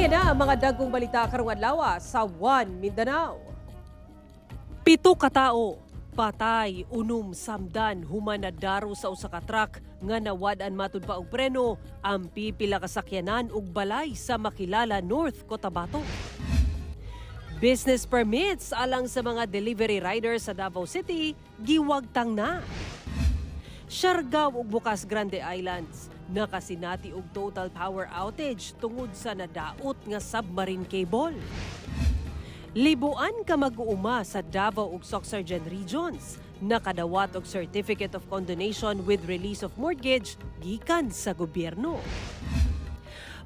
Aniya na ang mga dagkong balita karong adlaw sa One Mindanao. 7 ka tawo patay, unom samdan human na daro sa usa ka truck nga nawad-an matud pa og preno ang pipila ka sakyanan ug balay sa Makilala, North Cotabato. Business permits alang sa mga delivery riders sa Davao City giwagtang na. Siargao ug Bukas Grande Islands nakasinati og total power outage tungod sa nadaot nga submarine cable. Libuan ka mag-uuma sa Davao ug Sorsogon regions nakadawat og certificate of condonation with release of mortgage gikan sa gobyerno.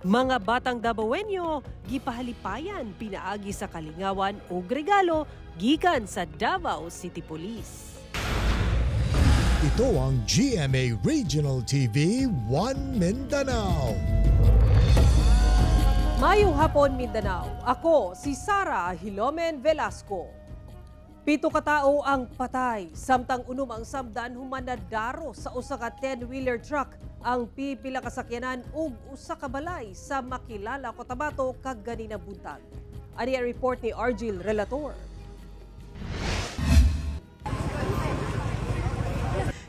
Mga batang Davaoenyo gipahalipayan pinaagi sa kalingawan ug regalo gikan sa Davao City Police. Ito ang GMA Regional TV One Mindanao. Mayong hapon Mindanao, ako si Sara Hilomen Velasco. 7 ka tawo ang patay, samtang unom ang samdan human na daro sa usa ka 10-wheeler truck ang pipila ka sakyanan ug usa ka balay sa Makilala, Cotabato kag ganina buntag. Ani ang report ni Argil Relator.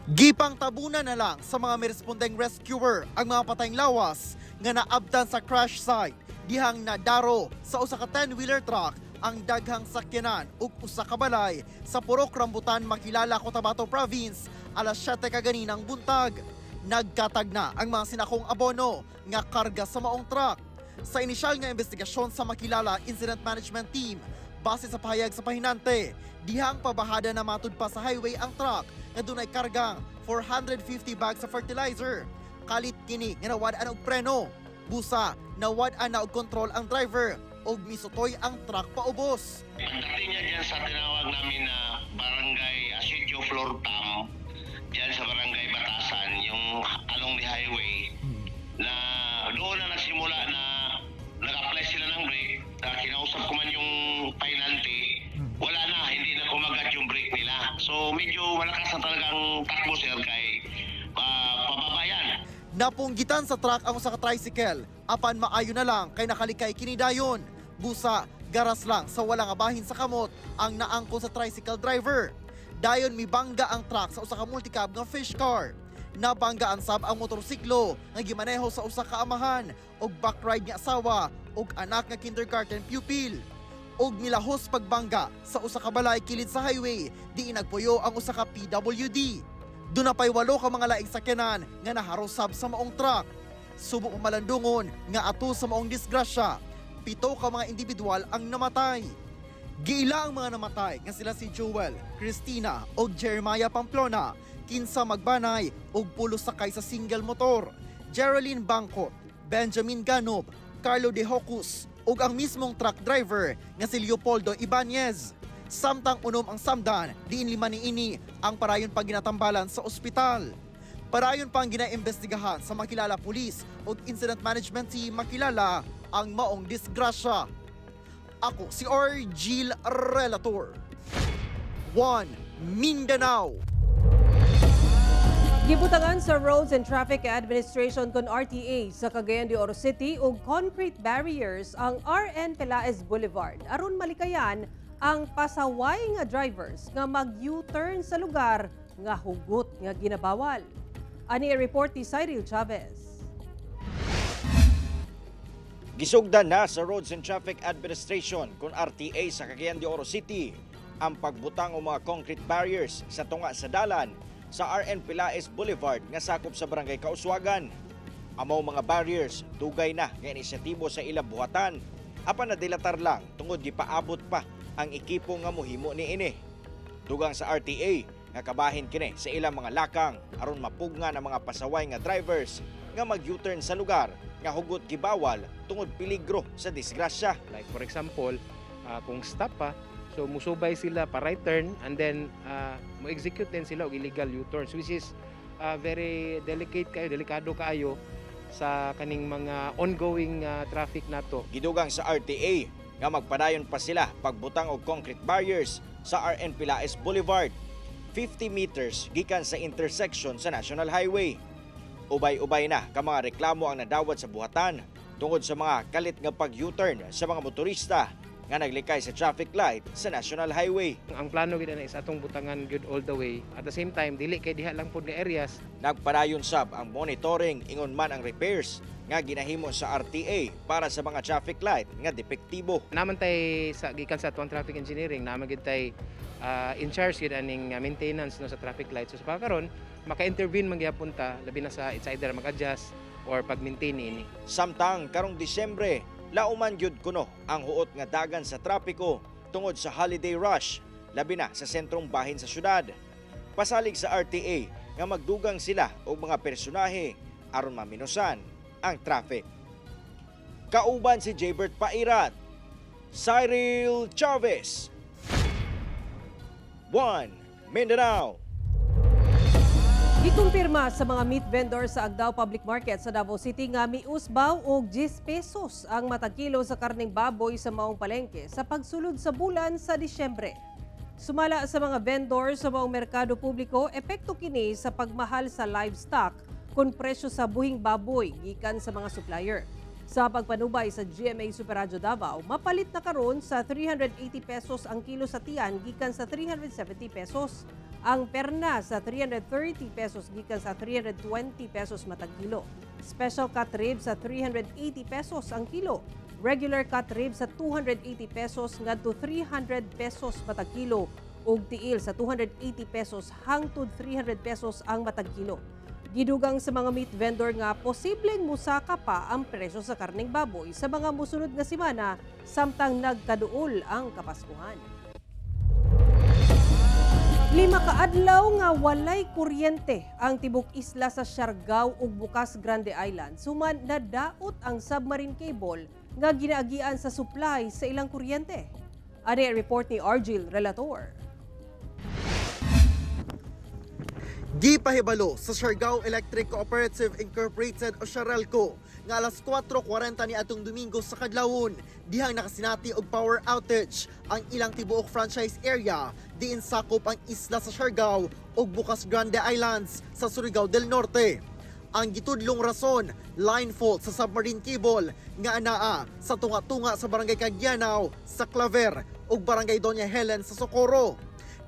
Gipang tabunan na lang sa mga merespondeng rescuer ang mga patayng lawas nga naabtan sa crash site dihang nadaro sa usa ka 10-wheeler truck ang daghang sakyanan ug usa ka balay sa Purok Rambutan, Makilala, Cotabato Province alas 7 kaganinang buntag. Nagkatag na ang mga sinakong abono nga karga sa maong truck. Sa inisyal nga investigasyon sa Makilala Incident Management Team, base sa pahayag sa pahinante, dihang pabahada na matud pa sa highway ang truck nga dunay kargang 450 bags sa fertilizer. Kalit kini nga nawad-an og preno. Busa, nawad-an na og kontrol ang driver og misutoy ang truck paubos. Pagdating niya dyan sa tinawag namin na Barangay Asitio Flortam, dyan sa Barangay Batasan, yung along the highway, na doon na nagsimula na nag-apply sila ng brake, na kinausap ko man yung painante, wala na, hindi na kumagat yung brake nila. So medyo malakas na talagang takbo sir kay pababayan. Napunggitan sa truck ang usa ka tricycle, apan maayo na lang kay nakalikay kini dayon. Busa, garas lang sa walang abahin sa kamot ang naangkon sa tricycle driver. Dayon mibangga ang truck sa usa ka multicab nga fish car. Nabanggaan sab ang motorsiklo nga gimaneho sa usa ka amahan og backride nga asawa og anak nga kindergarten pupil. Og milahos pagbangga sa usa ka balay kilid sa highway, di nagpuyo ang usa ka PWD. Doon na pa'y 8 ka mga laing sakyanan nga naharosab sa maong truck. Subok malandungon nga ato sa maong disgrasya. 7 ka mga individual ang namatay. Giila ang mga namatay nga sila si Joel, Christina o Jeremiah Pamplona, kinsa magbanay og pulos sakay sa single motor. Geraldine Bangkot, Benjamin Ganob, Carlo De Hocus ug ang mismong truck driver nga si Leopoldo Ibanez. Samtang unom ang samdan, diin 5 niini ang parayon pang ginatambalan sa ospital. Parayon pang ginaimbestigahan sa Makilala Police ug Incident Management Team Makilala ang maong disgrasya. Ako si Argil Relator. One Mindanao. Gibutangan sa Roads and Traffic Administration kon RTA sa Cagayan de Oro City ug concrete barriers ang RN Pelaez Boulevard aron malikayan ang pasaway nga drivers nga mag-U-turn sa lugar nga hugot nga ginabawal. Ani report ni Cyril Chavez. Gisugdan na sa Roads and Traffic Administration kon RTA sa Cagayan de Oro City ang pagbutang og mga concrete barriers sa tunga sa dalan sa RN Pelaez Boulevard nga sakop sa Barangay Kauswagan. Amaw mga barriers dugay na nga inisyatibo sa ilang buhatan apan nadilatar lang tungod gipaabot pa ang ekipo nga mohimo niini. Dugang sa RTA nga kabahin kini sa ilang mga lakang aron mapugnan ang mga pasaway nga drivers nga mag-U-turn sa lugar nga hugot gibawal tungod peligro sa disgrasya. Like for example, kung stop pa, so musubay sila pa right turn and then mo-execute din sila og illegal U-turns which is very delikado kaayo sa kaning mga ongoing traffic nato. Gidugang sa RTA nga magpadayon pa sila pagbutang og concrete barriers sa RN Pelaez Boulevard 50 meters gikan sa intersection sa National Highway. Ubay-ubay na ka mga reklamo ang nadawat sa buhatan tungod sa mga kalit nga pag-U-turn sa mga motorista nga naglikay sa traffic light sa National Highway. Ang plano gid na is atong butangan good all the way. At the same time, dili kay diha lang pud nga areas. Nagpadayon sab ang monitoring ingon man ang repairs nga ginahimo sa RTA para sa mga traffic light nga depektibo. Naman tay sa gikan sa tuwang traffic engineering, naman gid tay in charge gid aning maintenance no sa traffic lights. So sa pagkaron, maka-intervene man gyapon ta labi na sa it's either mag-adjust or pag-maintain ini. Samtang karong Disyembre, lauman gyud kuno ang huot nga dagan sa trapiko tungod sa holiday rush, labi na sa sentrong bahin sa syudad. Pasalig sa RTA nga magdugang sila og mga personahe aron maminusan ang traffic. Kauban si Jaybert Pairat, Cyril Chavez, 1 Mindanao. Gikumpirma sa mga meat vendors sa Agdao Public Market sa Davao City nga miusbaw og 10 pesos ang matag kilo sa karneng baboy sa maong palengke sa pagsulod sa bulan sa Disyembre. Sumala sa mga vendors sa maong merkado publiko, epekto kini sa pagmahal sa livestock kun presyo sa buhing baboy gikan sa mga supplier. Sa pagpanubay sa GMA Super Radio Davao, mapalit na karon sa 380 pesos ang kilo sa tiyan gikan sa 370 pesos. Ang perna sa 330 pesos gikan sa 320 pesos matag kilo. Special cut ribs sa 380 pesos ang kilo. Regular cut ribs sa 280 pesos ngadto 300 pesos matag kilo ug tiil sa 280 pesos hangtod 300 pesos ang matag kilo. Gidugang sa mga meat vendor nga posibleng musaka pa ang presyo sa karneng baboy sa mga musunod nga semana samtang nagkaduol ang Kapaskuhan. 5 kaadlaw nga walay kuryente ang tibok isla sa Siargao ug Bukas Grande Island. Suman nadaot ang submarine cable nga ginaagian sa supply sa ilang kuryente. Ani report ni Argil Relator. Gipahibalo sa Siargao Electric Cooperative Incorporated o Siarelco nga alas 4:40 ni atong Domingo sa kadlawon dihang nakasinati og power outage ang ilang tibuok franchise area diin sakop ang isla sa Siargao ug Bukas Grande Islands sa Surigao del Norte. Ang gitudlong rason, line fault sa submarine cable nga anaa sa tunga-tunga sa Barangay Cagdianaw sa Claver ug Barangay Doña Helen sa Socorro.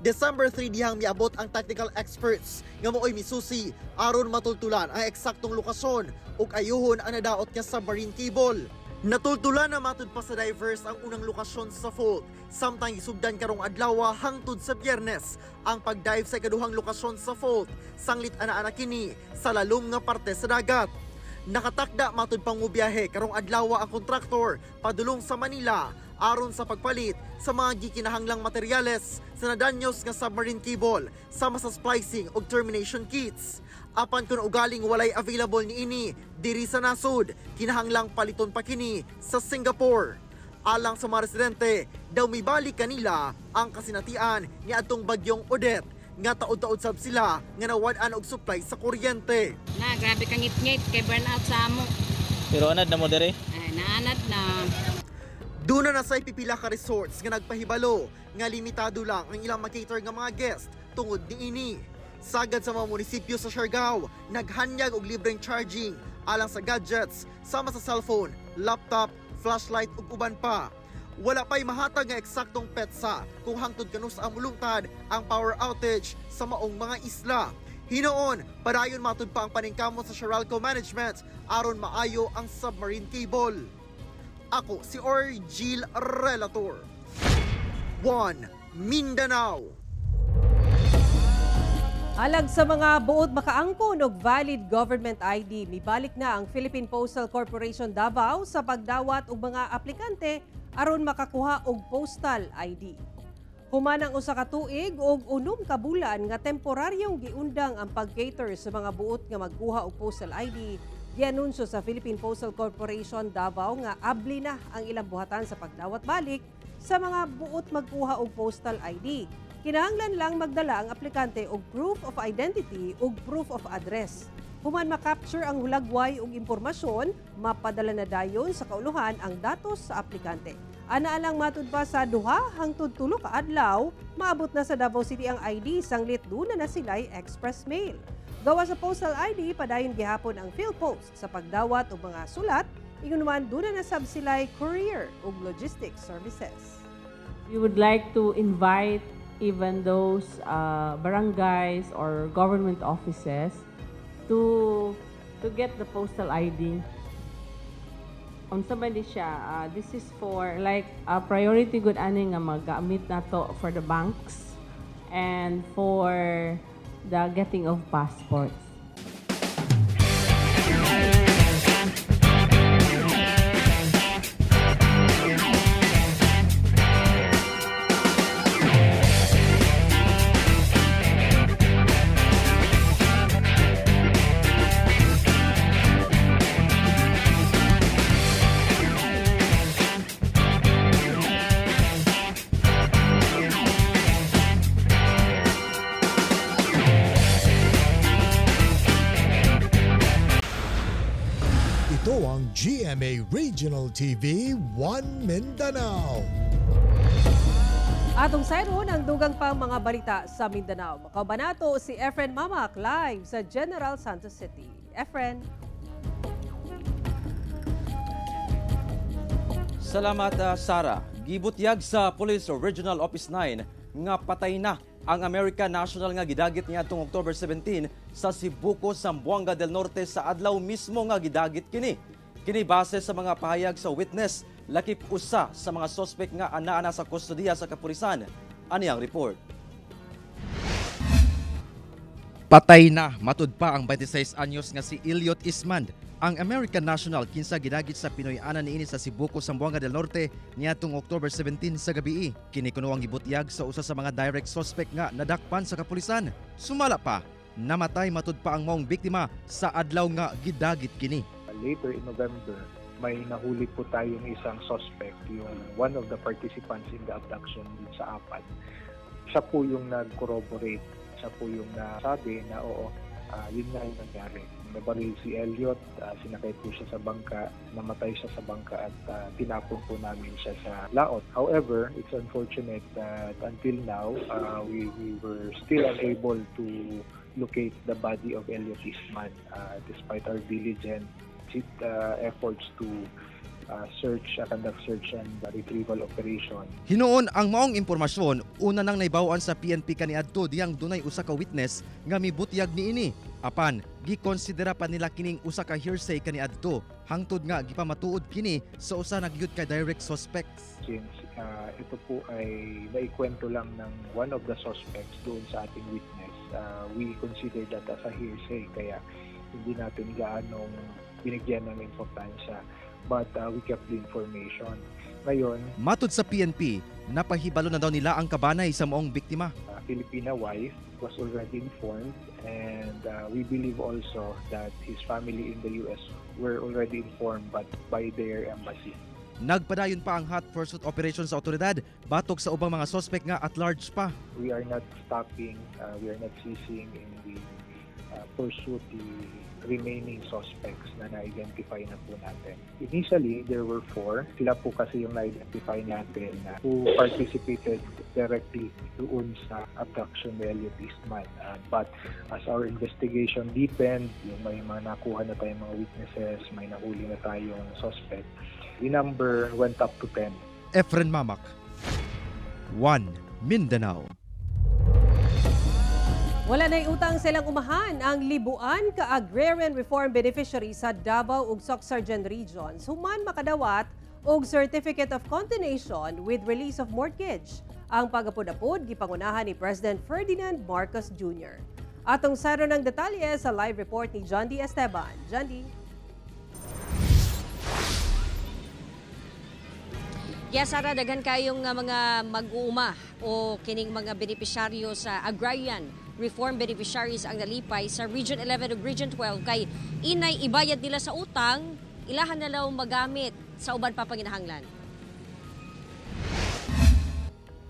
December 3 dihang miabot ang technical experts nga mooy misusi aron matultulan ang eksaktong lokasyon ug ayuhon ang nadaot nga submarine cable. Natultulan na matud pa sa divers ang unang lokasyon sa fault samtang isugdan karong adlaw hangtod sa Biyernes ang pagdive sa ikaduhang lokasyon sa fault sanglit ana-ana kini sa lalom nga parte sa dagat. Nakatakda matud pang mubiyahe karong adlaw ang kontraktor padulong sa Manila aron sa pagpalit sa mga gikinahanglang materyales sa nadanyos nga submarine cable sama sa splicing ug termination kits. Apan kung ugaling walay available niini diri sa nasud, kinahanglang paliton pa kini sa Singapore. Alang sa mga residente, daw mibalik kanila ang kasinatian ni atong bagyong Odette nga taod-taod sab sila nga nawad-an og supply sa kuryente. Na grabe kang ngit-ngit kay burnout sa amo. Pero anad na mo dere? Ay, naanad na. Duna na sa pipila ka resorts nga nagpahibalo nga limitado lang ang ilang makater nga mga guest tungod niini. Sagad sa mga munisipyo sa Siargao, naghanyag og libreng charging alang sa gadgets sama sa cellphone, laptop, flashlight ug uban pa. Wala pa'y mahatag nga eksaktong petsa kung hangtod kanus ang mulungtad ang power outage sa maong mga isla. Hinoon, padayon matud pa ang paningkamot sa Siarelco Management aron maayo ang submarine cable. Ako si Argil Relator. 1 Mindanao. Alag sa mga buot makaangkon og valid government ID, mibalik na ang Philippine Postal Corporation Davao sa pagdawat og mga aplikante aron makakuha og postal ID. Human ang usa ka tuig og 6 ka bulan nga temporaryong giundang ang pag-cater sa mga buot nga magkuha og postal ID. Gianunsyo sa Philippine Postal Corporation Davao nga abli na ang ilang buhatan sa pagdawat balik sa mga buot magkuha og postal ID. Kinahanglan lang magdala ang aplikante og proof of identity ug proof of address. Human makapture ang hulagway ug impormasyon, mapadala na dayon sa kauluhan ang datos sa aplikante. Ana lang matud pa sa 2 hangtod 3 ka adlaw, maabot na sa Davao City ang ID sanglit duna na sila'y express mail. Gawa sa postal ID, padayon gihapon ang PhilPost sa pagdawat og mga sulat, Ingon naman doon na sab sila'y courier ug logistics services. We would like to invite even those barangays or government offices to get the postal ID. Unsa man di siya, this is for like a priority good ani nga magamit nato for the banks and for the getting of passports. Ito ang GMA Regional TV 1 Mindanao. Atong sayron ang dugang pang mga balita sa Mindanao. Makabanato si Efren Mamak live sa General Santos City. Efren. Salamat, Sara. Gibutyag sa Police Regional Office 9 nga patay na ang American National nga gidagit niya atong October 17 sa Sibuco, Zamboanga del Norte sa adlaw mismo nga gidagit kini. Kini base sa mga pahayag sa witness, lakip usa sa mga suspect nga anaa sa kustodiya sa kapulisan. Ani ang report. Patay na matud pa ang 26 anyos nga si Elliot Ismand, ang American National kinsa gidagit sa Pinoy-anan niini sa Sibuco, Zamboanga del Norte niadtong October 17 sa gabii. Kini kuno ang gibutyag sa usa sa mga direct suspect nga nadakpan sa kapulisan. Sumala pa, namatay matud pa ang maong biktima sa adlaw nga gidagit kini. Later in November, may nahuli po tayong isang suspect, yung one of the participants in the abduction sa Apat. Siya po yung nag-corroborate, siya po yung nasabi na oo, yun nga yung nangyari. Nabaril si Elliot, sinakay po siya sa bangka, namatay siya sa bangka at tinapon po namin siya sa laot. However, it's unfortunate that until now, we were still unable to locate the body of Elliot Ismand despite our diligent efforts to conduct search and retrieval operation. Hinuon ang maong impormasyon, una nang naibawaan sa PNP kaniadto diyang dunay usa ka witness nga mibutyag niini. Apan, gikonsidera pa nila kining usa ka hearsay kaniadto hangtod nga gipamatuod kini sa usa nagyud ka direct suspects. Since ito po ay naikwento lang ng one of the suspects doon sa ating witness, we consider that as a hearsay kaya hindi natin gaanong binigyan ng importansya. But we kept the information. Ngayon, matud sa PNP, napahibalo na daw nila ang kabanay sa maong biktima. Filipina wife was already informed and we believe also that his family in the US were already informed but by their embassy. Nagpadayon pa ang hot pursuit operation sa otoridad batok sa ubang mga suspect nga at large pa. We are not stopping, we are not ceasing in the pursuit the remaining suspects na na-identify na po natin. Initially, there were 4. Sila po kasi yung na-identify natin na who participated directly doon sa abduction ni Elliot Ismand. But as our investigation deepened, yung may mga nakuha na tayong mga witnesses, may nahuli na tayong suspect, the number went up to 10. Efren Mamak, 1 Mindanao. Wala na'y utang silang umahan ang libuan ka agrarian reform beneficiaries sa Davao ug Soc-Sargen regions human makadawat og Certificate of Continuation with release of mortgage. Ang pagapod-apod gipangunahan ni President Ferdinand Marcos Jr. Atong saro ng detalye sa live report ni John D. Esteban. John D. Sara, daghan kayong mga mag-uuma o kining mga benepisyaryo sa agrarian reform beneficiaries ang nalipay sa Region 11 ug Region 12 kay inay ibayad nila sa utang, ilahan na lang magamit sa uban pa panginahanglan.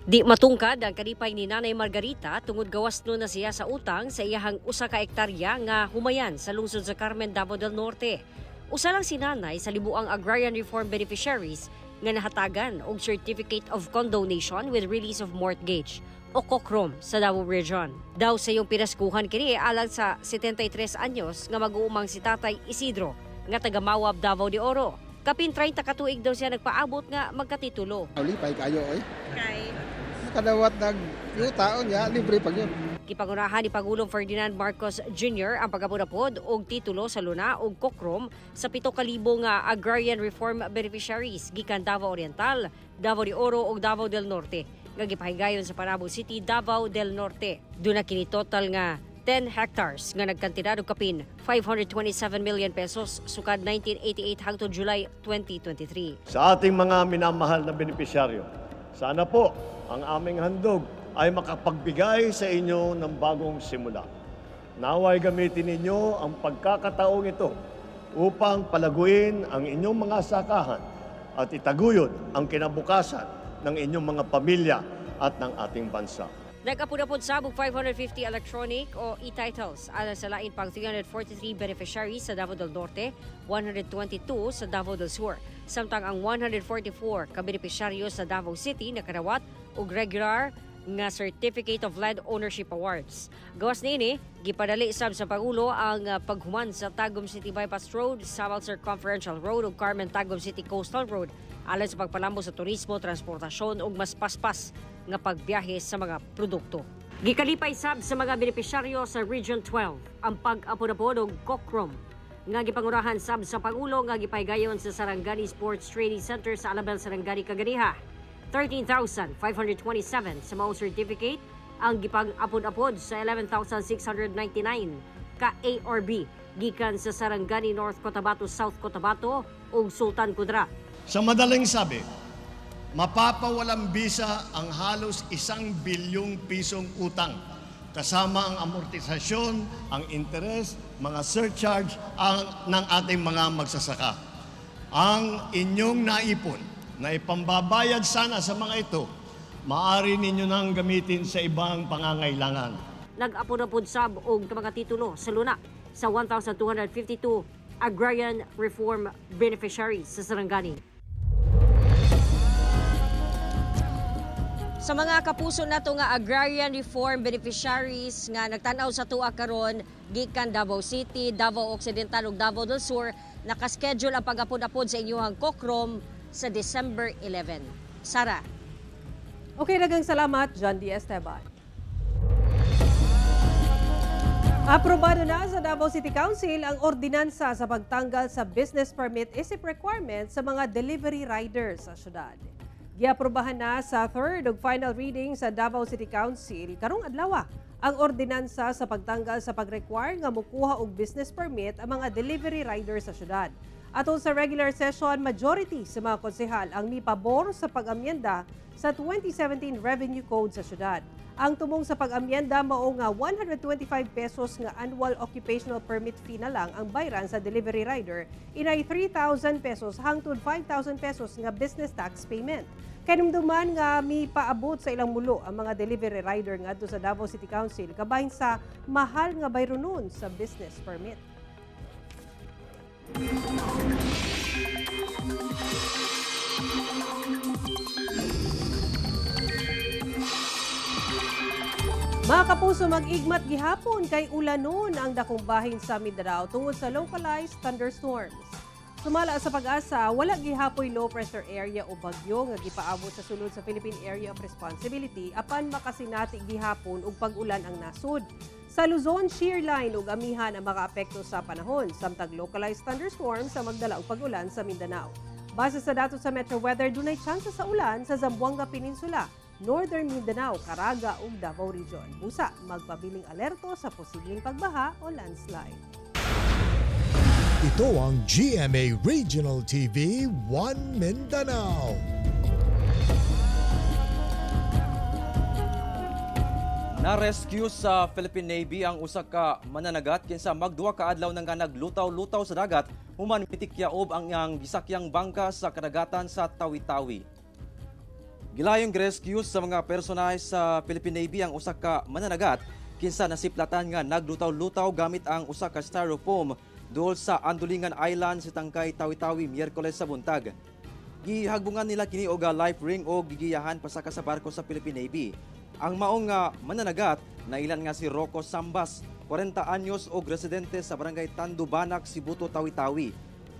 Di matungkad ang kalipay ni Nanay Margarita tungod gawas no na siya sa utang sa iyahang 1 ka hektarya nga humayan sa lungsod sa Carmen, Davao del Norte. Usa lang si Nanay sa libuang agrarian reform beneficiaries nga nahatagan og Certificate of Condonation with release of mortgage o COCROM sa Davao Region. Daw sa iyong pinaskuhan kini alang sa 73 anyos nga mag-uumang si Tatay Isidro nga taga Mawab, Davao de Oro. Kapin 30 katuig daw siya nagpaabot nga magkatitulo. Lipay kayo Kay kadawat yuta niya libre pag yun. Kipangunahan ni Pangulong Ferdinand Marcos Jr. ang pagapod og titulo sa Luna ug Kokrom sa 7,000 nga agrarian reform beneficiaries gikan Davao Oriental, Davao de Oro ug Davao del Norte nga gipahigayon sa Panabo City, Davao del Norte. Duna kini total nga 10 hectares nga nagkantidad og kapin 527 million pesos sukad 1988 hangtod July 2023. Sa ating mga minamahal na benepisyaryo, sana po ang aming handog ay makapagbigay sa inyo ng bagong simula. Naway gamitin ninyo ang pagkakataong ito upang palaguin ang inyong mga sakahan at itaguyod ang kinabukasan ng inyong mga pamilya at ng ating bansa. Nagkapudapod sabog 550 electronic o e-titles alang sa lain pang 343 beneficiaries sa Davao del Norte, 122 sa Davao del Sur. Samtang ang 144 ka beneficiaryo sa Davao City nakarawat og regular nga Certificate of Land Ownership Awards. Gawas niini, gipadali sab sa Pangulo ang paghuman sa Tagum City Bypass Road, Sabal Circumferential Road ug Carmen Tagum City Coastal Road alang sa pagpalambo sa turismo, transportasyon ug mas paspas nga pagbiyahe sa mga produkto. Gikalipay sab sa mga benepisyaryo sa Region 12 ang pag-apod-apod og Kokrom nga gipangurahan sab sa Pangulo nga gipahigayon sa Sarangani Sports Training Center sa Alabel, Sarangani, Cagayan. 13,527 sa mao certificate ang gipang-apod-apod sa 11,699 ka A or B gikan sa Sarangani North Cotabato, South Cotabato ug Sultan Kudarat. Sa madaling sabi, mapapawalang bisa ang halos 1 bilyong pisong utang kasama ang amortisasyon, ang interest, mga surcharge ng ating mga magsasaka. Ang inyong naipon na ipambabayad sana sa mga ito, maaari ninyo nang gamitin sa ibang pangangailangan. Nag-apod-apod sab og mga titulo sa Luna sa 1,252 agrarian reform beneficiaries sa Sarangani. Sa mga kapuso nato nga agrarian reform beneficiaries nga nagtanaw sa tuwa karon gikan Davao City, Davao Occidental ug Davao del Sur, nakaschedule ang pag-apod-apod sa inyong Kokrom sa December 11. Sara. Okay, daghang salamat, John D. Esteban. Aprobado na sa Davao City Council ang ordinansa sa pagtanggal sa business permit isip requirement sa mga delivery riders sa syudad. Giaprobahan na sa third ug final reading sa Davao City Council karong adlaw ang ordinansa sa pagtanggal sa pag-require nga mokuha og business permit ang mga delivery riders sa syudad. Atol sa regular session, majority sa mga konsehal ang mipabor sa pag-amyenda sa 2017 Revenue Code sa syudad. Ang tumong sa pag-amyenda mao nga 125 pesos nga annual occupational permit fee na lang ang bayran sa delivery rider, inay 3,000 pesos hangtod 5,000 pesos nga business tax payment. Kanumduman nga mipaabot sa ilang mulo ang mga delivery rider ngadto sa Davao City Council kabahin sa mahal nga bayronon sa business permit. Mga kapuso, mag-igmat gihapon kay ulanon ang dakong bahin sa Mindanao tungod sa localized thunderstorms. Sumala sa pag-asa, wala gihapoy low pressure area o bagyo nga gipaabot sa sulod sa Philippine Area of Responsibility apan makasinati gihapon og pag-ulan ang nasud. Sa Luzon, shear line ug amihan ang makaapekto sa panahon, samtang localized thunderstorms sa magdala og pag-ulan sa Mindanao. Base sa datos sa Metro Weather, dunay tsansa sa ulan sa Zamboanga Peninsula, Northern Mindanao, Caraga ug Davao Region. Busa, magpabiling alerto sa posibleng pagbaha o landslide. Ito ang GMA Regional TV 1 Mindanao. Na-rescue sa Philippine Navy ang usa ka mananagat kinsa magduwa ka adlaw nang naglutaw-lutaw sa dagat human mitikyaob ang gisakyang bangka sa kadagatan sa Tawi-Tawi. Gilayong rescue sa mga personal sa Philippine Navy ang usa ka mananagat kinsa nasiplatan nga naglutaw-lutaw gamit ang usa ka styrofoam duol sa Andulingan Island sa Tangkay, Tawi-Tawi, Miyerkules sa buntag. Gihagbungan nila kini og life ring o gigiyahan pasaka sa barko sa Philippine Navy. Ang maong mananagat na ilan nga si Rocco Sambas, 40 anyos og residente sa barangay Tandubanak, Sibuto, Tawi-Tawi.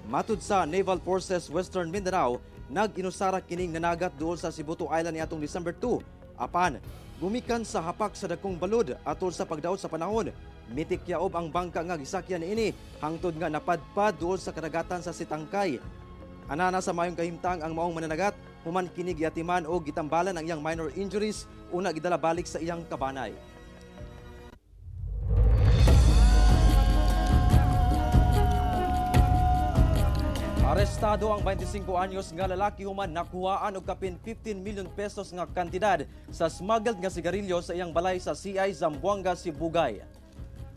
Matud sa Naval Forces Western Mindanao, nag-inusara kining nanagat duol sa Sibuto Island niadtong December 2. Apan, gumikan sa hapak sa dakong balod atol sa pagdaot sa panahon. Mitikyaob ang bangka nga gisakyan niini hangtod nga napadpad duol sa kadagatan sa Sitangkay. Anana sa mayong kahimtang ang maong mananagat, human kini giatiman o gitambalan ang iyang minor injuries, una gidala balik sa iyang kabanay. Arestado ang 25 anyos nga lalaki human nakuhaan og kapin 15 million pesos nga kantidad sa smuggled nga sigarilyo sa iyang balay sa CI Zamboanga, Sibugay.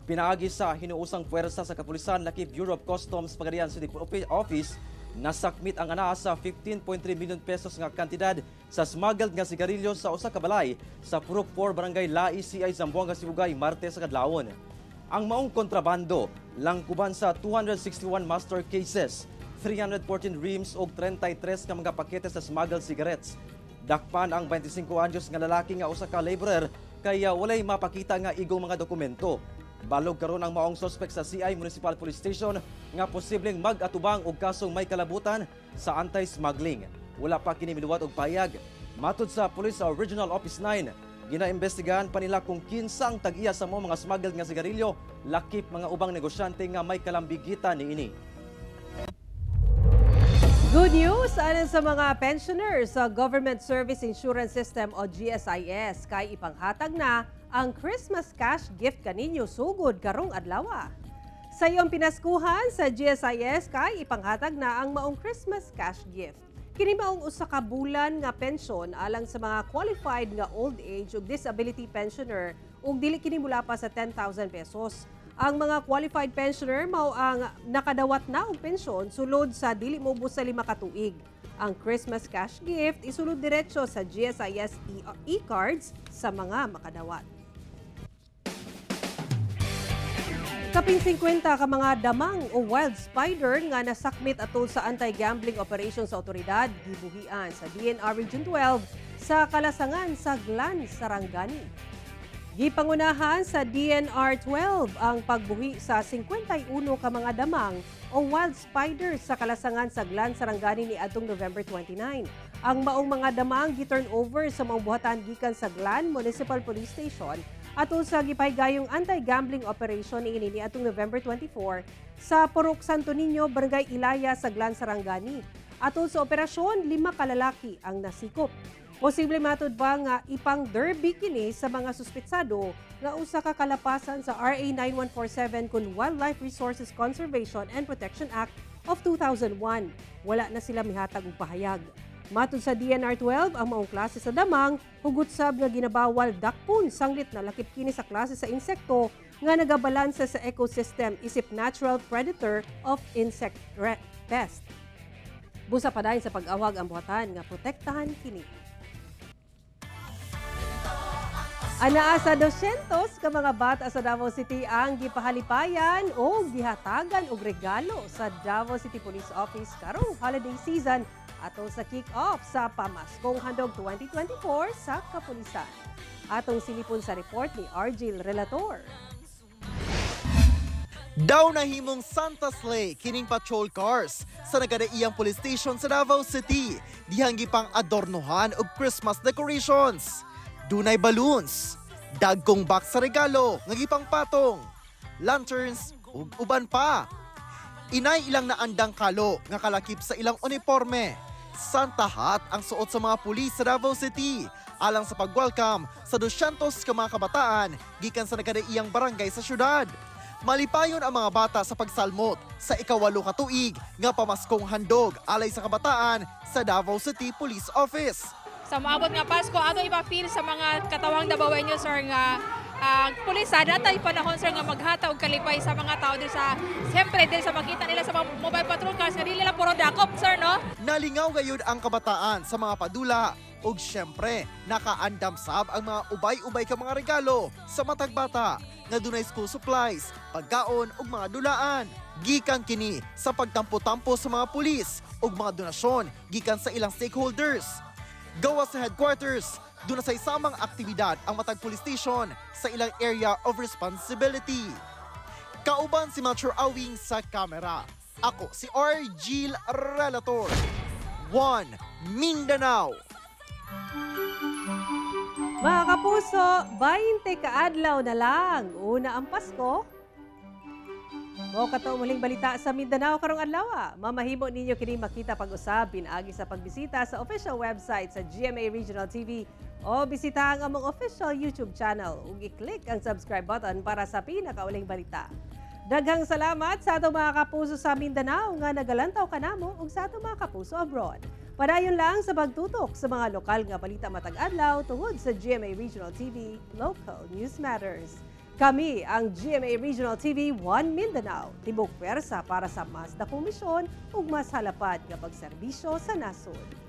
Pinaagi sa hinuusang puwersa sa kapulisan lakip Bureau of Customs Pagadian City Office, nasakmit ang ana sa 15.3 million pesos nga kantidad sa smuggled nga sigarilyo sa usa ka balay sa Purok 4 Barangay Lai, CI Zamboanga, Sibugay, Martes sa kadlawon. Ang maong kontrabando langkuban sa 261 master cases, 314 reams o 33 ka mga pakete sa smuggled cigarettes. Dakpan ang 25 anyos nga lalaki nga usa ka laborer kaya walay mapakita nga igong mga dokumento. Balog karon ang maong suspect sa CI Municipal Police Station nga posibleng mag-atubang og kasong may kalabutan sa anti-smuggling. Wala pa kini miluwat og payag. Matud sa Police Regional Office 9, ginaimbestigahan pa nila kung kinsang tag-iya sa mga smuggled nga sigarilyo, lakip mga ubang negosyante nga may kalambigitan niini. Good news anan sa mga pensioners sa Government Service Insurance System o GSIS kay ipanghatag na ang Christmas cash gift kaninyo sugod karong adlaw. Sa iyong pinaskuhan sa GSIS kay ipanghatag na ang maong Christmas cash gift. Kini maong usa ka bulan nga pensyon alang sa mga qualified nga old age ug disability pensioner ug dili kini mula pa sa 10,000 pesos. Ang mga qualified pensioner mao ang nakadawat na og pensyon sulod sa dili moubos sa 5 ka tuig. Ang Christmas cash gift isulod diretso sa GSIS e-cards sa mga makadawat. Kaping 50 ka mga damang o wild spider nga nasakmit atol sa anti-gambling operation sa otoridad gibuhian sa DNR Region 12 sa Kalasangan sa Glan, Sarangani. Gipangunahan sa DNR 12 ang pagbuhi sa 51 ka mga damang o wild spiders sa Kalasangan sa Glan, Sarangani ni adtong November 29. Ang maong mga damang gi-turn over sa maong buhatan gikan sa Glan Municipal Police Station atol sa gipaygayong anti-gambling operation niini ni atong November 24 sa Purok Santo Niño, Barangay Ilaya sa Glan, Sarangani. Atol sa operasyon, 5 ka lalaki ang nasikop. Posible matud ba nga ipang derby kini sa mga suspetsado nga usa ka kalapasan sa RA 9147 kun Wildlife Resources Conservation and Protection Act of 2001. Wala na sila mihatag og pahayag. Matud sa DNR 12, ang maong klase sa damang hugot sab nga ginabawal dakpon sanglit na lakip kini sa klase sa insekto nga nagabalansa sa ecosystem isip natural predator of insect pest. Busa pa dayon sa pag-awag ang buhatan nga protektahan kini. Anaa sa 200 ka mga bata sa Davao City ang gipahalipayan o gihatagan og regalo sa Davao City Police Office karong holiday season atol sa kick-off sa Pamaskong Handog 2024 sa Kapulisan. Atong silipon sa report ni Argil Relator. Daw nahimong Santa Sleigh kining patrol cars sa nagadaiyang police station sa Davao City. Dihang gipang adornohan og Christmas decorations. Dunay balloons, dagkong box sa regalo, nga gipang patong, lanterns, ug uban pa. Inay ilang naandang kalo nga kalakip sa ilang uniforme. Santa hat ang suot sa mga pulis sa Davao City alang sa pag-welcome sa 200 ka mga kabataan gikan sa nagadaiyang barangay sa syudad. Malipayon ang mga bata sa pagsalmot sa ika-8 ka tuig nga Pamaskong Handog alay sa kabataan sa Davao City Police Office. Sa maabot nga Pasko, ato ipa-feel sa mga katawang Dabawenyo, sir, nga pulisan, natay panahon, sir, nga maghata og kalipay sa mga tao din sa, siyempre, din sa makita nila sa mga mobile patrol cars, nga di nila puro dakop, sir, no? Nalingaw gayud ang kabataan sa mga padula, ug siyempre, nakaandam sab ang mga ubay-ubay ka mga regalo sa matag bata, nga dunay school supplies, pagkaon, ug mga dulaan. Gikan kini sa pagtampo-tampo sa mga pulis, ug mga donasyon, gikan sa ilang stakeholders. Gawa sa headquarters, doon na sa isamang aktibidad ang matag police station sa ilang area of responsibility. Kauban si Metro Awing sa kamera. Ako si Argil Relator. One Mindanao. Mga kapuso, 20 kaadlaw na lang. Una ang Pasko. Mo kato muling balita sa Mindanao karong adlaw. Mamahimo ninyo kini makita pag-usab pinaagi sa pagbisita sa official website sa GMA Regional TV o bisita ang among official YouTube channel ug i-click ang subscribe button para sa pinakauling balita. Daghang salamat sa atong mga kapuso sa Mindanao nga nagalantaw kanamo ug sa atong mga kapuso abroad. Padayon lang sa pagtutok sa mga lokal nga balita matag adlaw tungod sa GMA Regional TV, Local News Matters. Kami ang GMA Regional TV 1 Mindanao, tibok pwersa para sa mas dakong misyon ug mas halapad nga pagserbisyo sa nasod.